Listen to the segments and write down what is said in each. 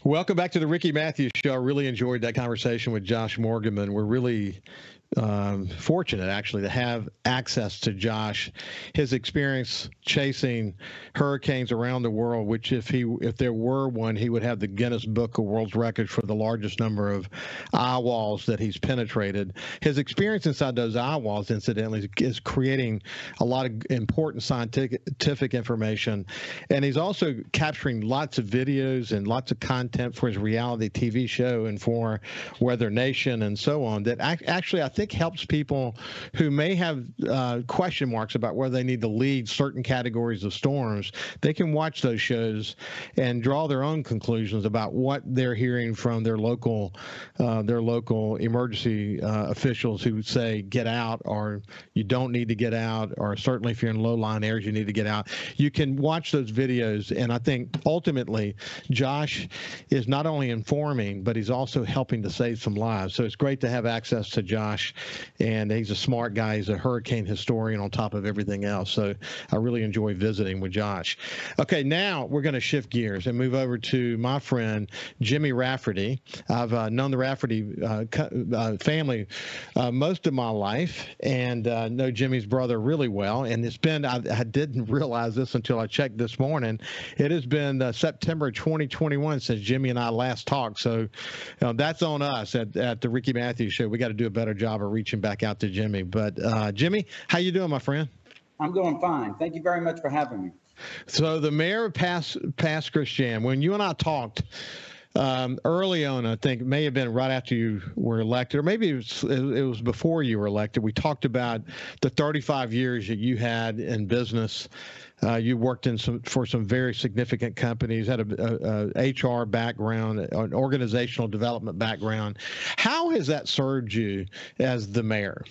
Welcome back to the Ricky Mathews Show. I really enjoyed that conversation with Josh Morganman. We're really fortunate, actually, to have access to Josh. His experience chasing hurricanes around the world, which if there were one, he would have the Guinness Book of World Records for the largest number of eye walls that he's penetrated. His experience inside those eye walls, incidentally, is creating a lot of important scientific information. And he's also capturing lots of videos and lots of content for his reality TV show and for Weather Nation and so on that actually I think helps people who may have question marks about whether they need to lead certain categories of storms. They can watch those shows and draw their own conclusions about what they're hearing from their local emergency officials who say get out, or you don't need to get out, or certainly if you're in low-lying areas you need to get out. You can watch those videos, and I think ultimately Josh is not only informing, but he's also helping to save some lives. So it's great to have access to Josh. And he's a smart guy. He's a hurricane historian on top of everything else. So I really enjoy visiting with Josh. Okay, now we're going to shift gears and move over to my friend, Jimmy Rafferty. I've known the Rafferty family most of my life and know Jimmy's brother really well. And it's been, I didn't realize this until I checked this morning. It has been September 2021 since Jimmy and I last talked. So that's on us at the Ricky Mathews Show. We got to do a better job of reaching back out to Jimmy. But Jimmy, how you doing, my friend? I'm doing fine. Thank you very much for having me. So the mayor of Pass Christian, when you and I talked early on, I think it may have been right after you were elected, or maybe it was before you were elected. We talked about the 35 years that you had in business. You worked for some very significant companies, had a HR background, an organizational development background. How has that served you as the mayor?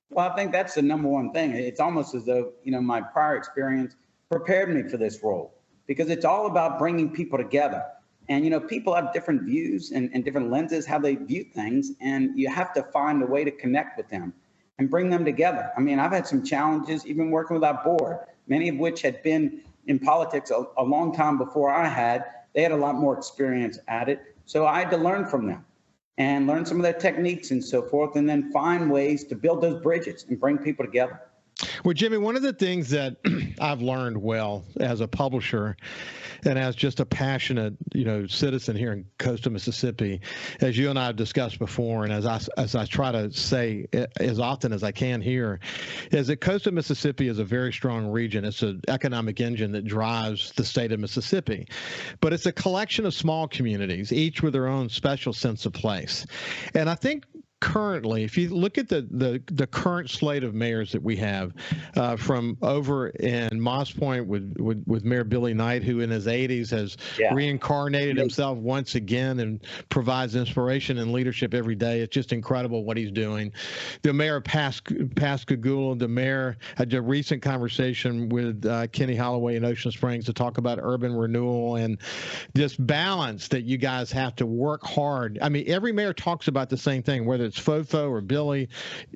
Well, I think that's the number one thing. It's almost as though, my prior experience prepared me for this role, because it's all about bringing people together. And, people have different views and different lenses, how they view things, and you have to find a way to connect with them and bring them together. I mean, I've had some challenges even working with our board, many of which had been in politics a long time before I had. They had a lot more experience at it. So I had to learn from them and learn some of their techniques and so forth, and then find ways to build those bridges and bring people together. Well, Jimmy, one of the things that I've learned well as a publisher and as just a passionate, citizen here in coastal Mississippi, as you and I have discussed before, and as I try to say as often as I can here, is that coastal Mississippi is a very strong region. It's an economic engine that drives the state of Mississippi, but it's a collection of small communities, each with their own special sense of place. And I think currently, if you look at the current slate of mayors that we have, from over in Moss Point with Mayor Billy Knight, who in his 80s has reincarnated himself once again and provides inspiration and leadership every day. It's just incredible what he's doing. The mayor of Pascagoula, the mayor had a recent conversation with Kenny Holloway in Ocean Springs to talk about urban renewal and this balance that you guys have to work hard. I mean, every mayor talks about the same thing, whether it's Fofo or Billy,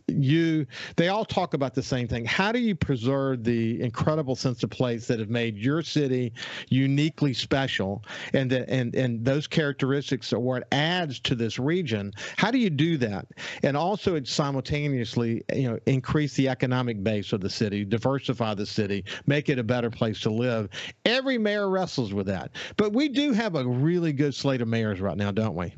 they all talk about the same thing. How do you preserve the incredible sense of place that have made your city uniquely special, and those characteristics are what adds to this region? How do you do that? And also, it's simultaneously, increase the economic base of the city, diversify the city, make it a better place to live. Every mayor wrestles with that, but we do have a really good slate of mayors right now, don't we?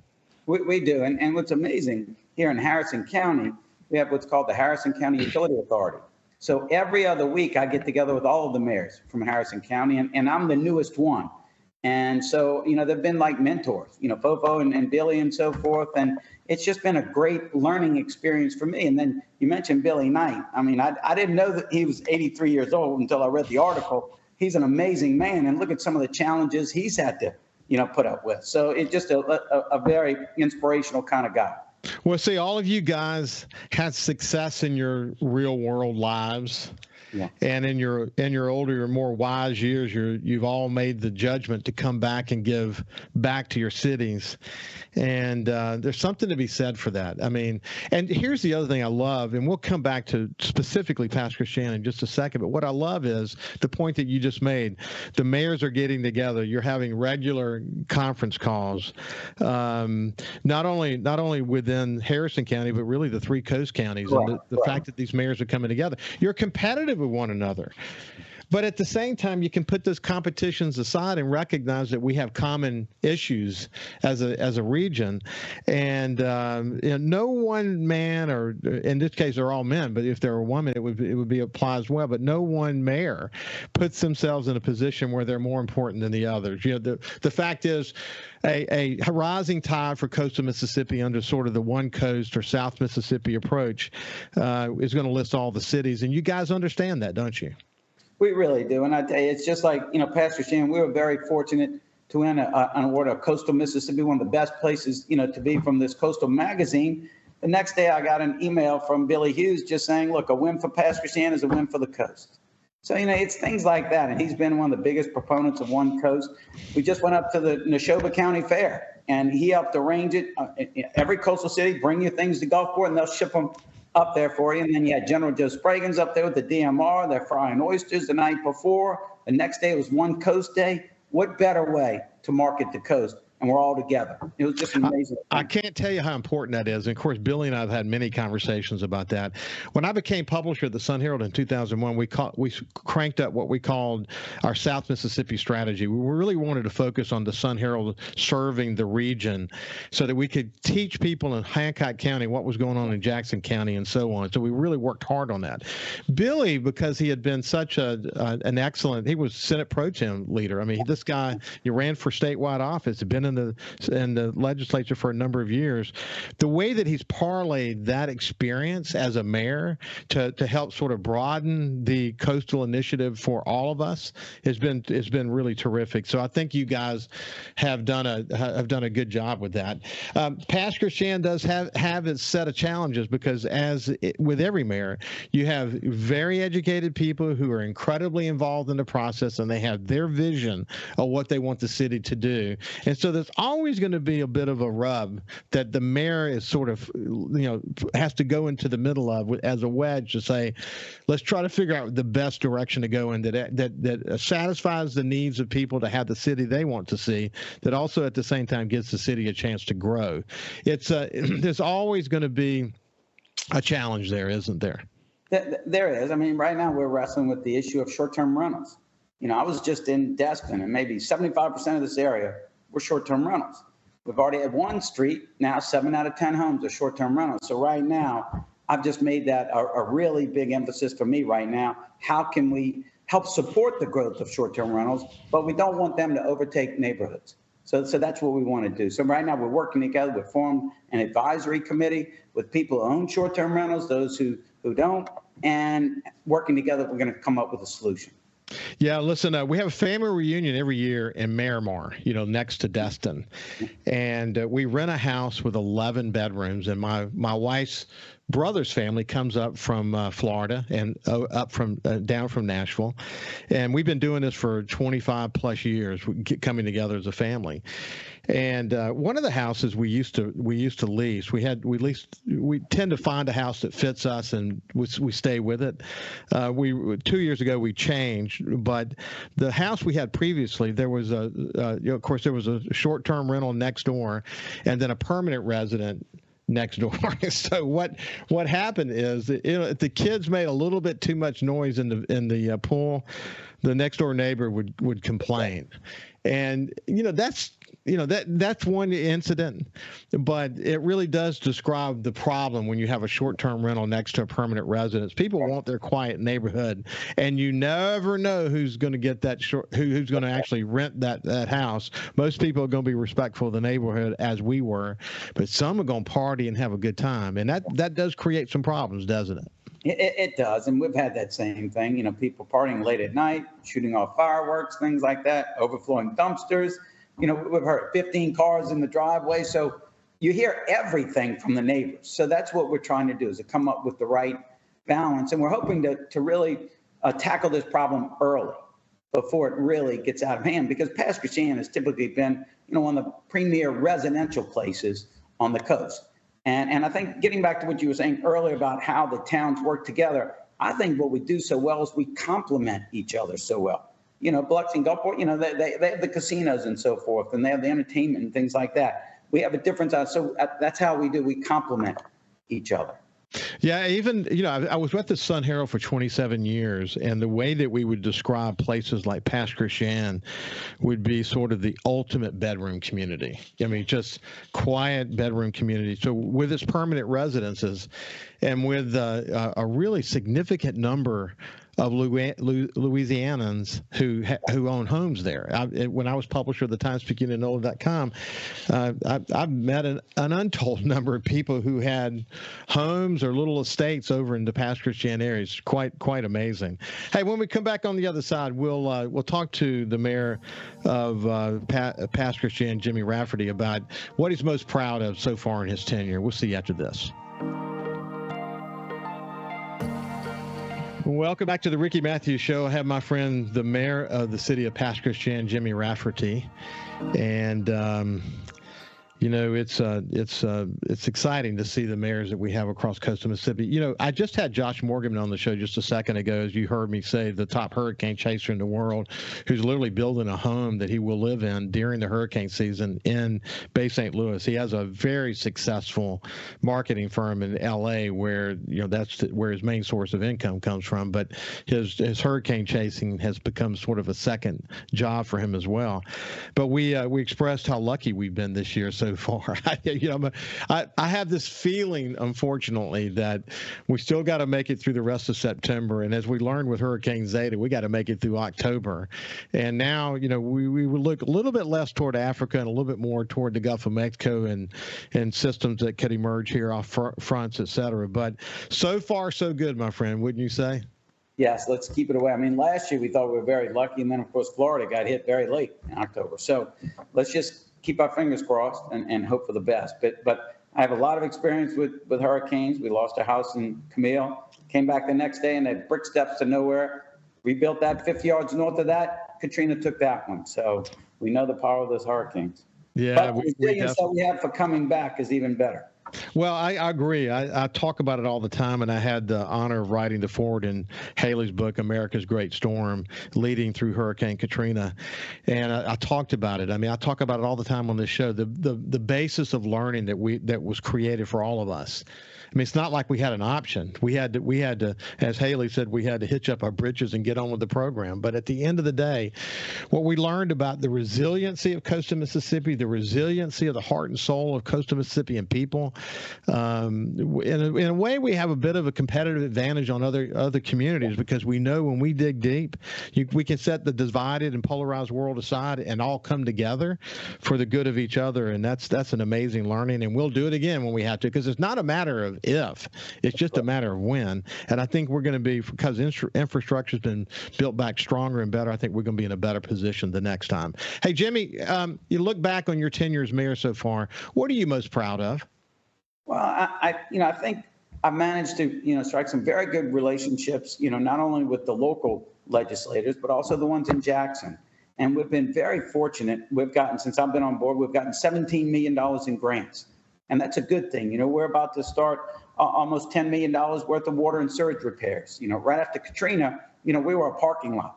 We do. And what's amazing, here in Harrison County, we have what's called the Harrison County Utility Authority. So every other week I get together with all of the mayors from Harrison County, and I'm the newest one. And so, they've been like mentors, Fofo and Billy and so forth. And it's just been a great learning experience for me. And then you mentioned Billy Knight. I mean, I didn't know that he was 83 years old until I read the article. He's an amazing man. And look at some of the challenges he's had to, put up with. So it's just a very inspirational kind of guy. Well, see, all of you guys had success in your real world lives. Yeah. And in your older, your more wise years, you've all made the judgment to come back and give back to your cities. And there's something to be said for that. I mean, and here's the other thing I love, and we'll come back to specifically Pastor Christiane in just a second, but what I love is the point that you just made. The mayors are getting together. You're having regular conference calls, not only within Harrison County, but really the three coast counties. Correct. And the fact that these mayors are coming together. You're competitive with one another. But at the same time, you can put those competitions aside and recognize that we have common issues as a region, and no one man, or in this case they're all men, but if they're a woman, it would be applies well. But no one mayor puts themselves in a position where they're more important than the others. The fact is, a rising tide for coastal Mississippi under sort of the one coast or South Mississippi approach is going to list all the cities, and you guys understand that, don't you? We really do. And I tell you, it's just like, Pastor Shannon, we were very fortunate to win an award of Coastal Mississippi, one of the best places, to be from this Coastal magazine. The next day I got an email from Billy Hughes just saying, look, a win for Pastor Shannon is a win for the coast. So, it's things like that. And he's been one of the biggest proponents of One Coast. We just went up to the Neshoba County Fair, and he helped arrange it. Every coastal city, bring your things to Gulfport, and they'll ship them up there for you. And then you had General Joe Spraggins up there with the DMR. They're frying oysters the night before. The next day was One Coast Day. What better way to market the coast? And we're all together. It was just amazing. I can't tell you how important that is. And of course, Billy and I have had many conversations about that. When I became publisher of the Sun Herald in 2001, we cranked up what we called our South Mississippi strategy. We really wanted to focus on the Sun Herald serving the region so that we could teach people in Hancock County what was going on in Jackson County and so on. So we really worked hard on that. Billy, because he had been such an excellent, he was Senate Pro Tem leader. I mean, this guy, he ran for statewide office, had been in the legislature for a number of years. The way that he's parlayed that experience as a mayor to help sort of broaden the coastal initiative for all of us has been really terrific. So I think you guys have done a good job with that. Pastor Shan does have its set of challenges because with every mayor, you have very educated people who are incredibly involved in the process, and they have their vision of what they want the city to do. And so there's always going to be a bit of a rub that the mayor is sort of, has to go into the middle of as a wedge to say, let's try to figure out the best direction to go in that satisfies the needs of people to have the city they want to see, that also at the same time gives the city a chance to grow. There's always going to be a challenge there, isn't there? There is. I mean, right now we're wrestling with the issue of short-term rentals. I was just in Destin, and maybe 75% of this area were short-term rentals. We've already had one street, now 7 out of 10 homes are short-term rentals. So right now, I've just made that a really big emphasis for me right now. How can we help support the growth of short-term rentals, but we don't want them to overtake neighborhoods. So that's what we want to do. So right now we're working together. We've formed an advisory committee with people who own short-term rentals, those who don't, and working together, we're going to come up with a solution. Yeah, listen, we have a family reunion every year in Miramar, next to Destin. And we rent a house with 11 bedrooms. And my wife's brother's family comes up from Florida and down from Nashville. And we've been doing this for 25 plus years, coming together as a family. And one of the houses we used to lease, we tend to find a house that fits us, and we stay with it. 2 years ago we changed, but the house we had previously, there was of course there was a short-term rental next door, and then a permanent resident next door. So what happened is, if the kids made a little bit too much noise in the pool, the next door neighbor would complain. And that's one incident, but it really does describe the problem when you have a short-term rental next to a permanent residence. People want their quiet neighborhood, and you never know who's going to get that who's going to actually rent that house. Most people are going to be respectful of the neighborhood, as we were, but some are going to party and have a good time, and that does create some problems, doesn't it? It does, and we've had that same thing. People partying late at night, shooting off fireworks, things like that, overflowing dumpsters. We've heard 15 cars in the driveway. So you hear everything from the neighbors. So that's what we're trying to do, is to come up with the right balance. And we're hoping to really tackle this problem early before it really gets out of hand, because Pass Christian has typically been, one of the premier residential places on the coast. And I think getting back to what you were saying earlier about how the towns work together, I think what we do so well is we complement each other so well. Biloxi and Gulfport, they have the casinos and so forth, and they have the entertainment and things like that. We have a difference. So that's how we do. We complement each other. Yeah, even, I was with the Sun Herald for 27 years, and the way that we would describe places like Pass Christian would be sort of the ultimate bedroom community. I mean, just quiet bedroom community. So with its permanent residences and with a really significant number of Louisianans who own homes there. When I was publisher of the Times-Picayune-NOLA.com, I've met an untold number of people who had homes or little estates over in the Pass Christian areas. Quite amazing. Hey, when we come back on the other side, we'll talk to the mayor of Pass Christian, Jimmy Rafferty, about what he's most proud of so far in his tenure. We'll see you after this. Welcome back to the Ricky Mathews Show. I have my friend, the mayor of the city of Pass Christian, Jimmy Rafferty, and it's exciting to see the mayors that we have across coastal Mississippi. I just had Josh Morgan on the show just a second ago, as you heard me say, the top hurricane chaser in the world, who's literally building a home that he will live in during the hurricane season in Bay St. Louis. He has a very successful marketing firm in L.A. where that's where his main source of income comes from. But his hurricane chasing has become sort of a second job for him as well. But we expressed how lucky we've been this year so far. I have this feeling, unfortunately, that we still got to make it through the rest of September. And as we learned with Hurricane Zeta, we got to make it through October. And now, we will look a little bit less toward Africa and a little bit more toward the Gulf of Mexico and systems that could emerge here off fronts, et cetera. But so far, so good, my friend, wouldn't you say? Yes, let's keep it away. I mean, last year we thought we were very lucky, and then, of course, Florida got hit very late in October. So let's just keep our fingers crossed and hope for the best. But I have a lot of experience with hurricanes. We lost our house in Camille, came back the next day, and had brick steps to nowhere. Rebuilt that 50 yards north of that. Katrina took that one. So we know the power of those hurricanes. Yeah, but the resilience that we have for coming back is even better. Well, I agree. I talk about it all the time, and I had the honor of writing the foreword in Haley's book, America's Great Storm, leading through Hurricane Katrina. And I talked about it. I mean, I talk about it all the time on this show, the basis of learning that was created for all of us. I mean, it's not like we had an option. We had to, as Haley said, we had to hitch up our britches and get on with the program. But at the end of the day, what we learned about the resiliency of coastal Mississippi, the resiliency of the heart and soul of coastal Mississippian people, in a way, we have a bit of a competitive advantage on other communities, because we know when we dig deep, we can set the divided and polarized world aside and all come together for the good of each other. And that's an amazing learning. And we'll do it again when we have to, because it's not a matter of if, it's just a matter of when. And I think we're going to be, because infrastructure has been built back stronger and better, I think we're going to be in a better position the next time. Hey, Jimmy, you look back on your tenure as mayor so far, what are you most proud of? Well, I think I've managed to, strike some very good relationships, not only with the local legislators, but also the ones in Jackson. And we've been very fortunate. Since I've been on board, we've gotten $17 million in grants. And that's a good thing. We're about to start almost $10 million worth of water and sewage repairs. Right after Katrina, we were a parking lot.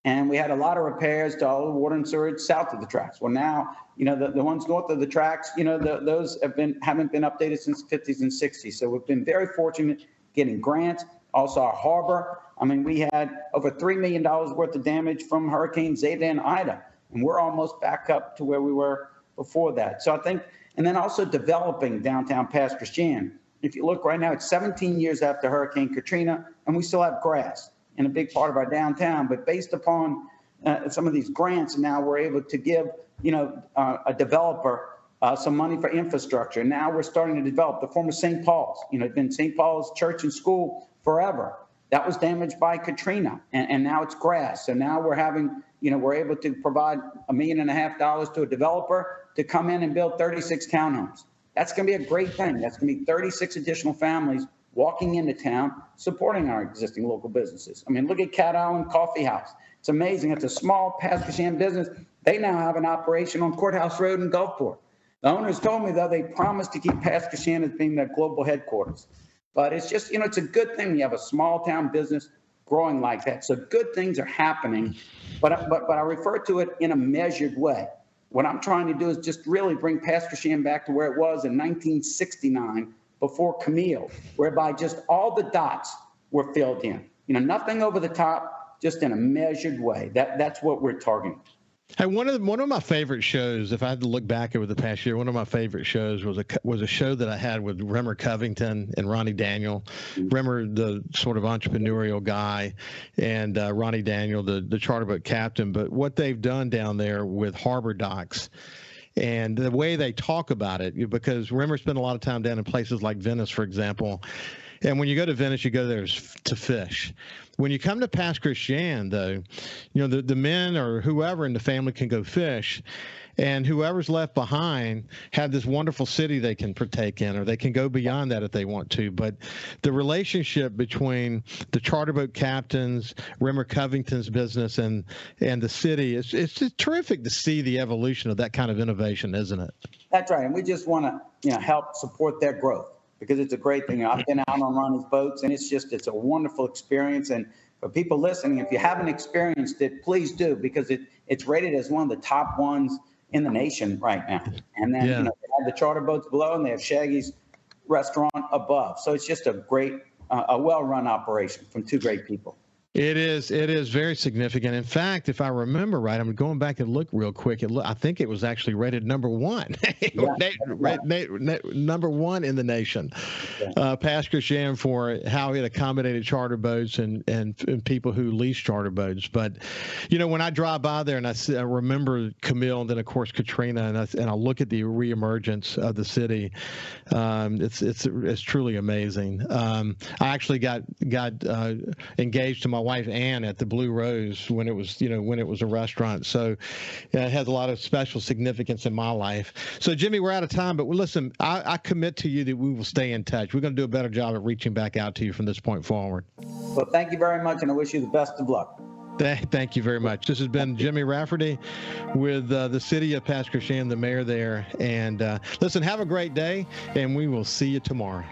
And we had a lot of repairs to all the water and sewage south of the tracks. Well, now, the ones north of the tracks, those haven't been updated since the 50s and 60s. So we've been very fortunate getting grants. Also, our harbor. I mean, we had over $3 million worth of damage from Hurricane Zeta and Ida. And we're almost back up to where we were before that. So I think, and then also developing downtown Pass Christian. If you look right now, it's 17 years after Hurricane Katrina, and we still have grass in a big part of our downtown. But based upon some of these grants, now we're able to give, a developer some money for infrastructure. Now we're starting to develop the former St. Paul's. It's been St. Paul's church and school forever. That was damaged by Katrina, and now it's grass. So now we're having, we're able to provide $1.5 million to a developer to come in and build 36 townhomes. That's going to be a great thing. That's going to be 36 additional families walking into town, supporting our existing local businesses. I mean, look at Cat Island Coffee House. It's amazing. It's a small Pasquishan business. They now have an operation on Courthouse Road in Gulfport. The owners told me, though, they promised to keep Pasquishan as being their global headquarters. But it's just, it's a good thing you have a small town business growing like that. So good things are happening, but I refer to it in a measured way. What I'm trying to do is just really bring Pasquishan back to where it was in 1969 before Camille, whereby just all the dots were filled in. Nothing over the top, just in a measured way. That's what we're targeting. Hey, one of my favorite shows, if I had to look back over the past year, one of my favorite shows was a show that I had with Rimmer Covington and Ronnie Daniel. Rimmer, the sort of entrepreneurial guy, and Ronnie Daniel, the charter boat captain. But what they've done down there with harbor docks and the way they talk about it, because Rimmer spent a lot of time down in places like Venice, for example. And when you go to Venice, you go there to fish. When you come to Pasquishan, though, the men or whoever in the family can go fish, and whoever's left behind have this wonderful city they can partake in, or they can go beyond that if they want to. But the relationship between the charter boat captains, Rimmer Covington's business, and the city, it's just terrific to see the evolution of that kind of innovation, isn't it? That's right, and we just want to help support their growth, because it's a great thing. I've been out on Ronnie's boats, and it's a wonderful experience. And for people listening, if you haven't experienced it, please do, because it's rated as one of the top ones in the nation right now. And then they have the charter boats below, and they have Shaggy's restaurant above. So it's just a great, a well-run operation from two great people. It is very significant. In fact, if I remember right, I'm going back and look real quick. I think it was actually rated number one, number one in the nation, Pasquishan, for how it accommodated charter boats and people who lease charter boats. But, when I drive by there and I remember Camille and then of course Katrina, and I look at the reemergence of the city, it's truly amazing. I actually got engaged to my wife Ann at the Blue Rose when it was a restaurant. So it has a lot of special significance in my life. So Jimmy, we're out of time, but listen, I commit to you that we will stay in touch. We're going to do a better job of reaching back out to you from this point forward. Well, thank you very much, and I wish you the best of luck. Thank you very much. This has been Jimmy Rafferty with the city of Pasquishan, the mayor there. And listen, have a great day, and we will see you tomorrow.